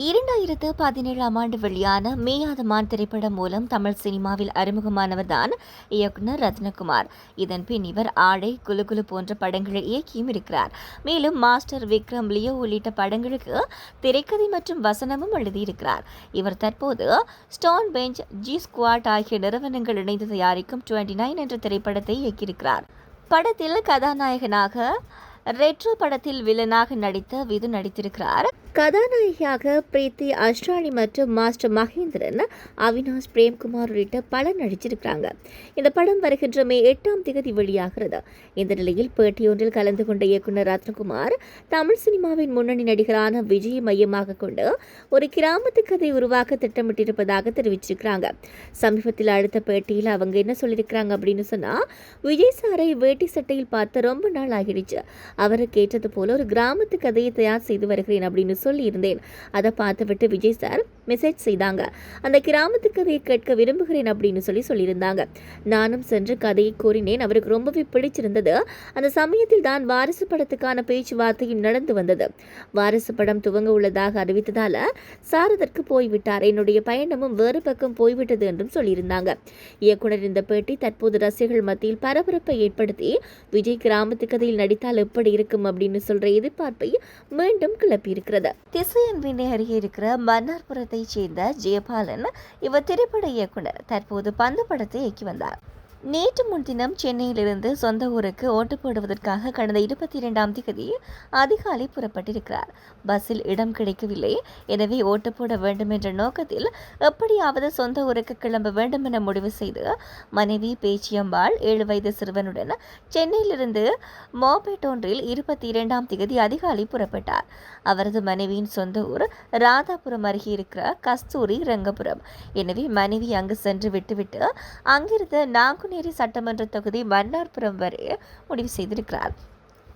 2017ஆம் ஆண்டு வெளியான மேயாதமான் திரைப்படம் மூலம் தமிழ் சினிமாவில் அறிமுகமானவர்தான் இயக்குனர் ரத்னகுமார். இதன் பின் இவர் ஆடை, குலுகுலு போன்ற படங்களை இயக்கியும் இருக்கிறார். மேலும் மாஸ்டர், விக்ரம், லியோ உள்ளிட்ட படங்களுக்கு திரைக்கதை மற்றும் வசனமும் எழுதியிருக்கிறார். இவர் தற்போது ஸ்டோன் பெஞ்ச், ஜி ஸ்குவாட் ஆகிய நிறுவனங்கள் இணைந்து தயாரிக்கும் 29 என்ற திரைப்படத்தை இயக்கியிருக்கிறார். படத்தில் கதாநாயகனாக ரெட்ரோ படத்தில் வில்லனாக நடித்த விது நடித்திருக்கிறார். கதாநாயகியாக பிரீத்தி அஷ்ராணி மற்றும் மாஸ்டர் மகேந்திரன், அவினாஷ், பிரேம்குமார் உள்ளிட்ட பலர் நடிச்சிருக்கிறாங்க. இந்த படம் வருகின்ற மே 8ஆம் தேதி வெளியாகிறது. இந்த நிலையில் பேட்டியொன்றில் கலந்து கொண்ட இயக்குனர் ரத்னகுமார், தமிழ் சினிமாவின் முன்னணி நடிகரான விஜயை மையமாக கொண்டு ஒரு கிராமத்து கதை உருவாக்க திட்டமிட்டிருப்பதாக தெரிவிச்சிருக்கிறாங்க. சமீபத்தில் அடுத்த பேட்டியில் அவங்க என்ன சொல்லியிருக்கிறாங்க அப்படின்னு சொன்னா, விஜய் சாரை வேட்டி சட்டையில் பார்த்து ரொம்ப நாள் ஆகிடுச்சு. அவரை கேட்டது போல ஒரு கிராமத்து கதையை தயார் செய்து வருகிறேன் அப்படின்னு சொல்லியிருந்தேன். அதை பார்த்துவிட்டு விஜய் சார் மெசேஜ் செய்தாங்க. அந்த கிராமத்து கதையை கேட்க விரும்புகிறேன் அப்படின்னு சொல்லியிருந்தாங்க. நானும் சென்று கதையை கூறினேன். அவருக்கு ரொம்பவே பிடிச்சிருந்தது. அந்த சமயத்தில் தான் வாரிசு படத்துக்கான பேச்சுவார்த்தையும் நடந்து வந்தது. வாரிசு படம் துவங்க உள்ளதாக அறிவித்ததால சார் அதற்கு போய்விட்டார். என்னுடைய பயணமும் வேறு பக்கம் போய்விட்டது என்றும் சொல்லியிருந்தாங்க. இயக்குனர் இந்த பேட்டி தற்போது ரசிகர்கள் மத்தியில் பரபரப்பை ஏற்படுத்தி, விஜய் கிராமத்து கதையில் நடித்தால் எப்படி இருக்கும் அப்படின்னு சொல்ற எதிர்பார்ப்பை மீண்டும் கிளப்பியிருக்கிறது. திசையன் வினை அருகே இருக்கிற மன்னார்புரத்தைச் சேர்ந்த ஜெயபாலன் இவர் திரைப்பட இயக்குனர். தற்போது பந்து படத்தை இயக்கி வந்தார். நேற்று முன்தினம் சென்னையிலிருந்து சொந்த ஊருக்கு ஓட்டு போடுவதற்காக கடந்த 22ஆம் தேதி அதிகாலை புறப்பட்டிருக்கிறார். பஸ்ஸில் இடம் கிடைக்கவில்லை. எனவே ஓட்டு போட வேண்டும் என்ற நோக்கத்தில் எப்படியாவது சொந்த ஊருக்கு கிளம்ப வேண்டும் என முடிவு செய்து மனைவி பேச்சியம்பாள் 7 வயது சிறுவனுடன் சென்னையிலிருந்து மோபேட் ஒன்றில் 22ஆம் தேதி அதிகாலை புறப்பட்டார். அவரது மனைவியின் சொந்த ஊர் ராதாபுரம் அருகே இருக்கிற கஸ்தூரி ரங்கபுரம். எனவே மனைவி அங்கு சென்று விட்டுவிட்டு அங்கிருந்து நாங்குநேரி சட்டமன்ற தொகுதி மன்னார்புரம் வரை முடிவு செய்திருக்கிறார்.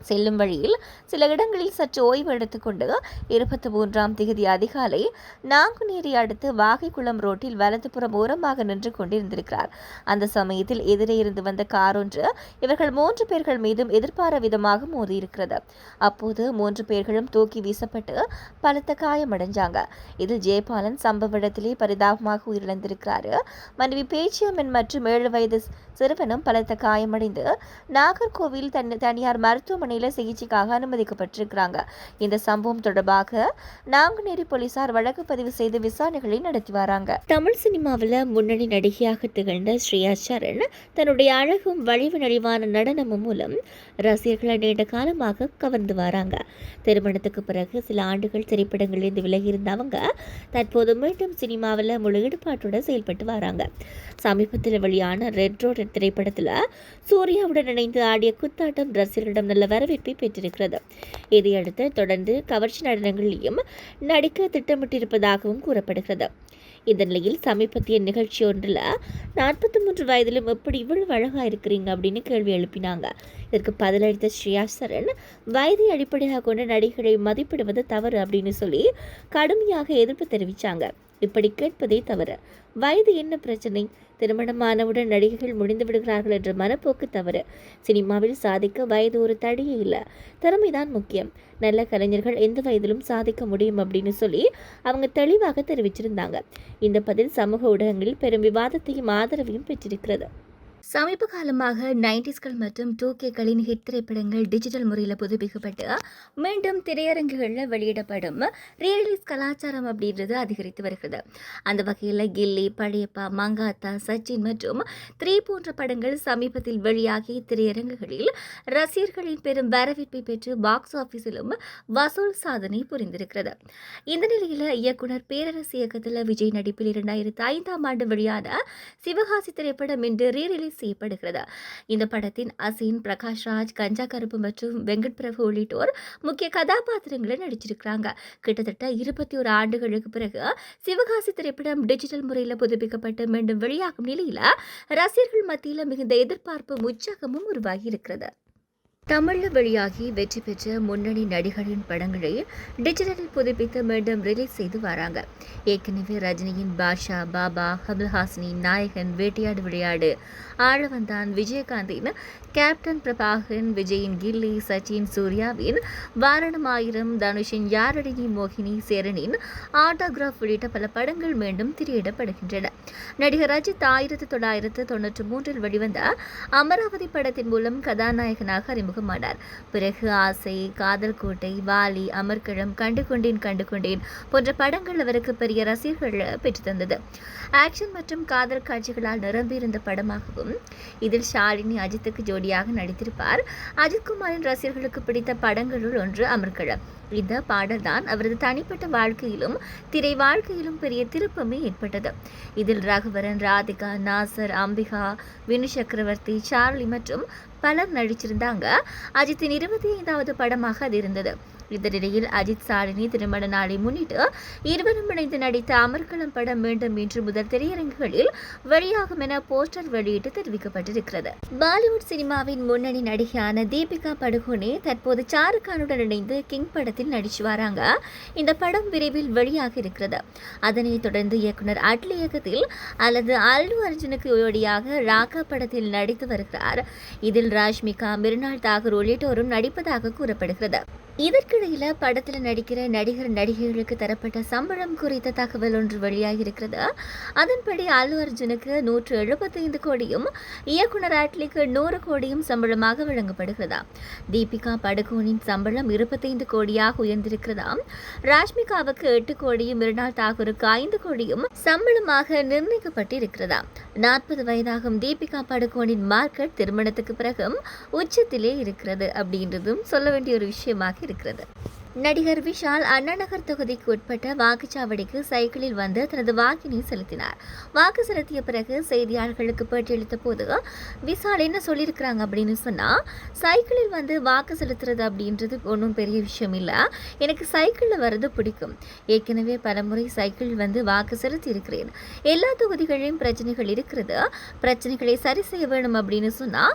செல்லும் வழியில் சில இடங்களில் சற்று ஓய்வு எடுத்துக்கொண்டு 23ஆம் தேதி அதிகாலை நாங்குநேரி அடுத்து வாகைக்குளம் ரோட்டில் வலதுபுறம் ஓரமாக நின்று கொண்டிருந்திருக்கிறார். அந்த சமயத்தில் எதிரே இருந்து வந்த கார் ஒன்று இவர்கள் 3 பேர்கள் மீதும் எதிர்பாராத விதமாக மோதியிருக்கிறது. அப்போது 3 பேர்களும் தூக்கி வீசப்பட்டு பலத்த காயமடைஞ்சாங்க. இதில் ஜெயபாலன் சம்பவ இடத்திலே பரிதாபமாக உயிரிழந்திருக்கிறார். மனைவி பேச்சியம்மன் மற்றும் 7 வயது சிறுவனும் பலத்த காயமடைந்து நாகர்கோவில் தனியார் மருத்துவமனை சிகிச்சைக்காக அனுமதிக்கப்பட்டிருக்கிறாங்க. இந்த சம்பவம் தொடர்பாக நாங்குநேரி போலீசார் வழக்கு பதிவு செய்து விசாரணைகளை நடத்தி வராங்க. தமிழ் சினிமாவில் முன்னணி நடிகையாக திகழ்ந்த ஸ்ரேயா சரண் தன்னுடைய அழகும் வலிவு நலிவான நடனமும் மூலம் ரசிகர்களை நீண்ட காலமாக கவர்ந்து வராங்க. திருமணத்துக்கு பிறகு சில ஆண்டுகள் திரைப்படங்களிலிருந்து விலகியிருந்த அவங்க தற்போது மீண்டும் சினிமாவில் முழு ஈடுபாட்டுடன் செயல்பட்டு வராங்க. சமீபத்தில் வெளியான ரெட் ரோட் திரைப்படத்தில் சூர்யாவுடன் இணைந்து ஆடிய குத்தாட்டம் ரசிகர்களிடம் நல்ல வரவேற்பை பெற்றிருக்கிறது. இதையடுத்து தொடர்ந்து கவர்ச்சி நடனங்களிலும் நடிக்க திட்டமிட்டிருப்பதாகவும் கூறப்படுகிறது. இந்த நிலையில் சமீபத்திய நிகழ்ச்சி ஒன்றில் 43 வயதிலும் எப்படி இவ்வளவு அழகா இருக்கிறீங்க அப்படின்னு கேள்வி எழுப்பினாங்க. இதற்கு பதிலளித்த ஸ்ரேயா சரண், வயதை அடிப்படையாக கொண்டு நடிகரை மதிப்பிடுவது தவறு அப்படின்னு சொல்லி கடுமையாக எதிர்ப்பு தெரிவித்தாங்க. இப்படி கேட்பதே தவறு. வயது என்ன பிரச்சனை? திருமணமானவுடன் நடிகைகள் முடிந்து விடுகிறார்கள் என்ற மனப்போக்கு தவறு. சினிமாவில் சாதிக்க வயது ஒரு தடையே இல்லை, திறமைதான் முக்கியம். நல்ல கலைஞர்கள் எந்த வயதிலும் சாதிக்க முடியும் அப்படின்னு சொல்லி அவங்க தெளிவாக தெரிவிச்சிருந்தாங்க. இந்த பதில் சமூக ஊடகங்களில் பெரும் விவாதத்தையும் ஆதரவையும் பெற்றிருக்கிறது. சமீப காலமாக 90ஸ்கள் மற்றும் 2Kகளின் ஹிட் திரைப்படங்கள் டிஜிட்டல் முறையில் புதுப்பிக்கப்பட்டு மீண்டும் திரையரங்குகளில் வெளியிடப்படும் ரீரிலீஸ் கலாச்சாரம் அப்படின்றது அதிகரித்து வருகிறது. அந்த வகையில் கில்லி, பழையப்பா, மங்காத்தா, சச்சின் மற்றும் 3 போன்ற படங்கள் சமீபத்தில் வெளியாகி திரையரங்குகளில் ரசிகர்களின் பெரும் வரவேற்பை பெற்று பாக்ஸ் ஆஃபீஸிலும் வசூல் சாதனை புரிந்திருக்கிறது. இந்த நிலையில் இயக்குனர் பேரரசு இயக்கத்தில் விஜய் நடிப்பில் 2005ஆம் ஆண்டு வெளியான சிவகாசி திரைப்படம் இன்று ரீரிலீஸ் செய்யப்படுகிறது. இந்த படத்தின் அசீன், பிரகாஷ் ராஜ், கஞ்சா கருப்பு மற்றும் வெங்கட் பிரபு உள்ளிட்டோர் முக்கிய கதாபாத்திரங்களை நடிச்சிருக்கிறாங்க. கிட்டத்தட்ட 21 ஆண்டுகளுக்கு பிறகு சிவகாசி திரைப்படம் டிஜிட்டல் முறையில் புதுப்பிக்கப்பட்டு மீண்டும் வெளியாகும் நிலையில் ரசிகர்கள் மத்தியில் மிகுந்த எதிர்பார்ப்பும் உற்சாகமும் உருவாகி இருக்கிறது. தமிழில் வெளியாகி வெற்றி பெற்ற முன்னணி நடிகரின் படங்களை டிஜிட்டலில் புதுப்பித்து மீண்டும் ரிலீஸ் செய்து வராங்க. ஏற்கனவே ரஜினியின் பாஷா, பாபா, கமல்ஹாசனின் நாயகன், வேட்டையாடு விளையாடு, ஆழவந்தான், விஜயகாந்தின் கேப்டன் பிரபாகரன், விஜயின் கில்லி, சச்சின், சூர்யாவின் வாரணம் ஆயிரம், தனுஷின் யாரடி நீ மோகினி, சேரனின் ஆட்டோகிராஃப் உள்ளிட்ட பல படங்கள் மீண்டும் திரையிடப்படுகின்றன. நடிகர் அஜித் 1993 வெளிவந்த அமராவதி படத்தின் மூலம் கதாநாயகனாக அறிமுகமானார். பிறகு ஆசை, காதல் கோட்டை, வாலி, அமர்க்களம், கண்டுகொண்டேன் போன்ற படங்கள் அவருக்கு பெரிய ரசிகர்களை பெற்றுத்தந்தது. ஆக்ஷன் மற்றும் காதல் காட்சிகளால் நிரம்பியிருந்த படமாகவும் இதில் ஷாலினி அஜித்துக்கு ஜோடியாக நடித்திருப்பார். அஜித்குமாரின் ரசிகர்களுக்கு பிடித்த படங்களுள் ஒன்று அமர்க்களம். இந்த பாடல்தான் அவரது தனிப்பட்ட வாழ்க்கையிலும் திரை வாழ்க்கையிலும் பெரிய திருப்பமே ஏற்பட்டது. இதில் ரகுவரன், ராதிகா, நாசர், அம்பிகா, வினு சக்கரவர்த்தி, சார்லி மற்றும் பலர் நடிச்சிருந்தாங்க. அஜித்தின் 25வது படமாக அது இருந்தது. இதனிடையில் அஜித், சாலினி திருமண நாளை முன்னிட்டு இருவரும் இணைந்து நடித்த அமர்க்களம் படம் மீண்டும் இன்று முதல் திரையரங்குகளில் வெளியாகும் என போஸ்டர் வெளியிட்டு தெரிவிக்கப்பட்டிருக்கிறது. பாலிவுட் சினிமாவின் முன்னணி நடிகையான தீபிகா படுகோனே தற்போது ஷாருக்கானுடன் இணைந்து கிங் படத்தில் நடிச்சு வராங்க. இந்த படம் விரைவில் வெளியாக இருக்கிறது. அதனைத் தொடர்ந்து இயக்குனர் அட்லி இயக்கத்தில் அல்லது அல்லு அர்ஜுனுக்கு ஜோடியாக ராகா படத்தில் நடித்து வருகிறார். இதில் ராஷ்மிகா, மிருனால் தாகூர் உள்ளிட்டோரும் நடிப்பதாக கூறப்படுகிறது. இதற்கிடையில படத்தில் நடிக்கிற நடிகர் நடிகைகளுக்கு தரப்பட்ட சம்பளம் குறித்த தகவல் ஒன்று வெளியாகியிருக்கிறது. அதன்படி அல்லு அர்ஜுனுக்கு 175 கோடியும் இயக்குனர் அட்லிக்கு 100 கோடியும் சம்பளமாக வழங்கப்படுகிறதா. தீபிகா படுகோனின் சம்பளம் 25 கோடியாக உயர்ந்திருக்கிறதாம். ராஷ்மிகாவுக்கு 8 கோடியும், மிருனால் தாகூருக்கு 5 கோடியும் சம்பளமாக நிர்ணயிக்கப்பட்டிருக்கிறதா. 40 வயதாகும் தீபிகா படுகோனின் மார்க்கெட் திருமணத்துக்கு பிறகும் உச்சத்திலே இருக்கிறது அப்படின்றதும் சொல்ல வேண்டிய ஒரு விஷயமாக இருக்கிறது. நடிகர் விஷால் அண்ணாநகர் தொகுதிக்கு உட்பட்ட வாக்குச்சாவடிக்கு சைக்கிளில் வந்து தனது வாக்கினை செலுத்தினார். வாக்கு செலுத்திய பிறகு செய்தியாளர்களுக்கு பேட்டியளித்த போது விஷால் என்ன சொல்லியிருக்கிறாங்க அப்படின்னு சொன்னா, சைக்கிளில் வந்து வாக்கு செலுத்துறது அப்படின்றது ஒன்றும் பெரிய விஷயம் இல்லை, எனக்கு சைக்கிளில் வர்றது பிடிக்கும், ஏற்கனவே பலமுறை சைக்கிளில் வந்து வாக்கு செலுத்தி இருக்கிறேன், எல்லா தொகுதிகளிலும் பிரச்சனைகள் இருக்கிறது, பிரச்சனைகளை சரி செய்ய வேண்டும் அப்படின்னு சொன்னா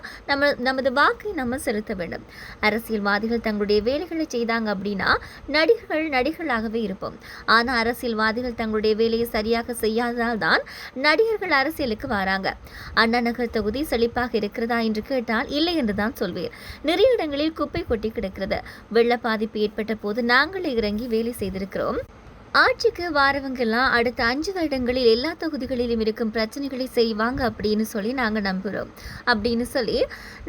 நமது வாக்கை நம்ம செலுத்த வேண்டும். அரசியல்வாதிகள் தங்களுடைய வேலைகளை செய்தாங்க அப்படின்னா நடிகர்களாகவே இருப்போம். ஆனால் அரசியல்வாதிகள் தங்களுடைய வேலையை சரியாக செய்யாததால் தான் நடிகர்கள் அரசியலுக்கு வராங்க. அண்ணா நகர் தொகுதி செழிப்பாக இருக்கிறதா என்று கேட்டால் இல்லை என்றுதான் சொல்வேன். நிறைய இடங்களில் குப்பை கொட்டி கிடக்கிறது. வெள்ள பாதிப்பு ஏற்பட்ட போது நாங்களே இறங்கி வேலை செய்திருக்கிறோம். ஆட்சிக்கு வாரவங்கெல்லாம் அடுத்த 5 வருடங்களில் எல்லா தொகுதிகளிலும் இருக்கும் பிரச்சனைகளை செய்வாங்க அப்படின்னு சொல்லி நாங்கள் நம்புகிறோம் அப்படின்னு சொல்லி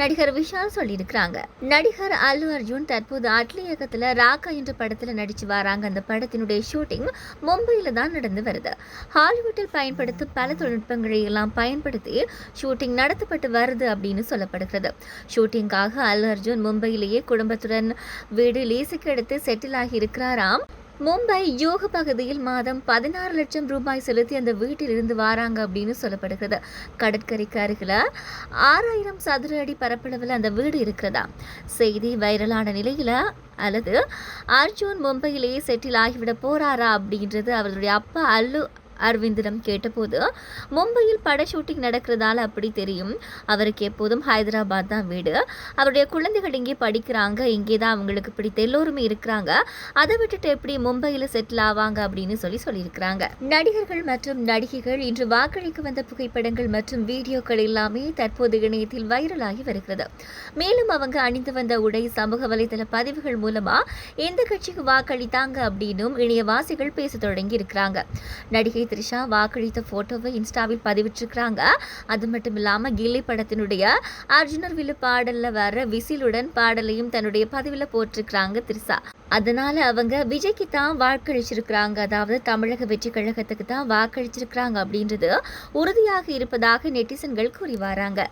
நடிகர் விஷால் சொல்லியிருக்கிறாங்க. நடிகர் அல்லு அர்ஜுன் தற்போது அட்லி இயக்கத்தில் ராகா என்ற படத்தில் நடிச்சு வராங்க. அந்த படத்தினுடைய ஷூட்டிங் மும்பையில் தான் நடந்து வருது. ஹாலிவுட்டில் பயன்படுத்தும் பல தொழில்நுட்பங்களை எல்லாம் பயன்படுத்தி ஷூட்டிங் நடத்தப்பட்டு வருது அப்படின்னு சொல்லப்படுகிறது. ஷூட்டிங்காக அல்லு அர்ஜுன் மும்பையிலேயே குடும்பத்துடன் வீடு லீஸுக்கு எடுத்து செட்டில் ஆகி இருக்கிறாராம். மும்பை யோக பகுதியில் மாதம் 16 லட்சம் ரூபாய் செலுத்தி அந்த வீட்டில் இருந்து வராங்க அப்படின்னு சொல்லப்படுகிறது. கடற்கரைக்கு அருகில் 6000 சதுர அடி பரப்பளவில் அந்த வீடு இருக்கிறதா. செய்தி வைரலான நிலையில அல்லது அர்ஜுன் மும்பையிலேயே செட்டில் ஆகிவிட போறாரா அப்படின்றது அவருடைய அப்பா அல்லு அரவிந்திடம் கேட்டபோது, மும்பையில் பட ஷூட்டிங் நடக்கிறதால அப்படி தெரியும், அவருக்கு எப்போதும் ஹைதராபாத் தான் வீடு, அவருடைய குழந்தைகள் இங்கே படிக்கிறாங்க, இங்கே தான் அவங்களுக்கு பிடித்த எல்லோருமே இருக்கிறாங்க, அதை விட்டுட்டு எப்படி மும்பையில் செட்டில் ஆவாங்க அப்படின்னு சொல்லியிருக்கிறாங்க. நடிகர்கள் மற்றும் நடிகைகள் இன்று வாக்களிக்க வந்த புகைப்படங்கள் மற்றும் வீடியோக்கள் எல்லாமே தற்போது இணையத்தில் வைரலாகி வருகிறது. மேலும் அவங்க அணிந்து வந்த உடை, சமூக வலைதள பதிவுகள் மூலமா எந்த கட்சிக்கு வாக்களித்தாங்க அப்படின்னும் இணையவாசிகள் பேச தொடங்கி இருக்கிறாங்க. நடிகை த்ரிஷா வாக்களித்த போட்டோவை இன்ஸ்டாவில் பதிவிட்டிருக்கிறாங்க. அது மட்டும் இல்லாம கில்லி படத்தினுடைய அர்ஜுனர் வில்லு பாடல்ல வர விசிலுடன் பாடலையும் தன்னுடைய பதிவில் போட்டிருக்கிறாங்க த்ரிஷா. அதனால அவங்க விஜய்க்கு தான் வாக்களிச்சிருக்கிறாங்க, அதாவது தமிழக வெற்றி கழகத்துக்கு தான் வாக்களிச்சிருக்கிறாங்க அப்படின்றது உறுதியாக இருப்பதாக நெட்டிசன்கள் கூறி வராங்க.